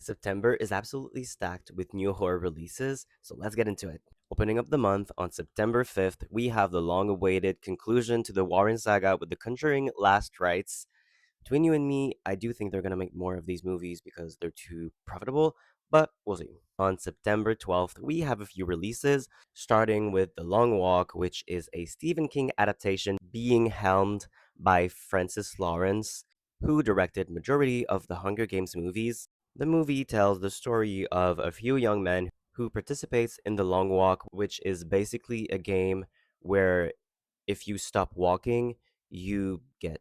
September is absolutely stacked with new horror releases, so let's get into it. Opening up the month on September 5th, we have the long awaited conclusion to the Warren saga with The Conjuring Last Rites. Between you and me, I do think they're going to make more of these movies because they're too profitable, but we'll see. On September 12th, we have a few releases, starting with The Long Walk, which is a Stephen King adaptation being helmed by Francis Lawrence, who directed majority of the Hunger Games movies. The movie tells the story of a few young men who participates in the Long Walk, which is basically a game where if you stop walking, you get.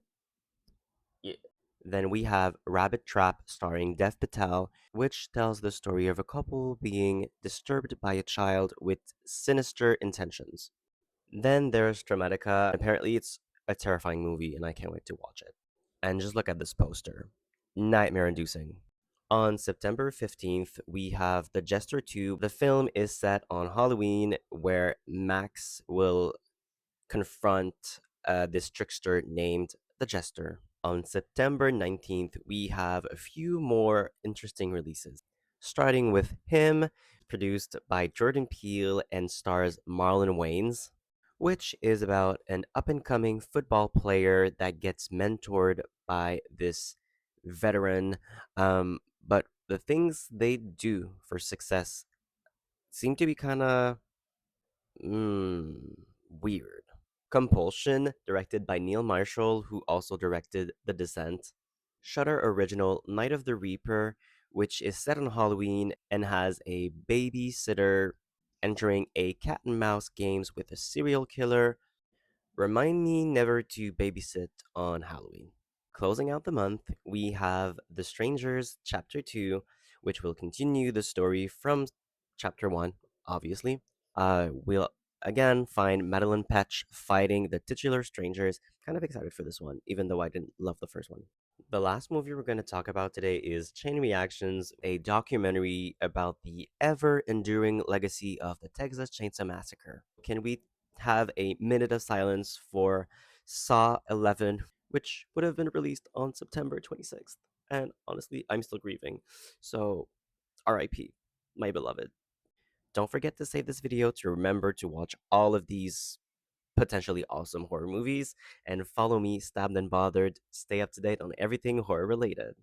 Then we have Rabbit Trap starring Dev Patel, which tells the story of a couple being disturbed by a child with sinister intentions. Then there's Dramatica. Apparently, it's a terrifying movie, and I can't wait to watch it. And just look at this poster, nightmare inducing. On September 15th, we have The Jester 2. The film is set on Halloween, where Max will confront this trickster named the Jester. On September 19th, we have a few more interesting releases, starting with Him, produced by Jordan Peele and stars Marlon Wayans, which is about an up and coming football player that gets mentored by this veteran. But the things they do for success seem to be kind of weird. Compulsion, directed by Neil Marshall, who also directed The Descent. Shudder original Night of the Reaper, which is set on Halloween and has a babysitter entering a cat and mouse games with a serial killer. Remind me never to babysit on Halloween. Closing out the month, we have The Strangers Chapter 2, which will continue the story from Chapter 1, obviously. We'll again find Madeline Petch fighting the titular strangers. Kind of excited for this one, even though I didn't love the first one. The last movie we're going to talk about today is Chain Reactions, a documentary about the ever enduring legacy of the Texas Chainsaw Massacre. Can we have a minute of silence for Saw 11, which would have been released on September 26th? And honestly, I'm still grieving. So, RIP, my beloved. Don't forget to save this video to remember to watch all of these potentially awesome horror movies and follow me, Stabbed and Bothered. Stay up to date on everything horror related.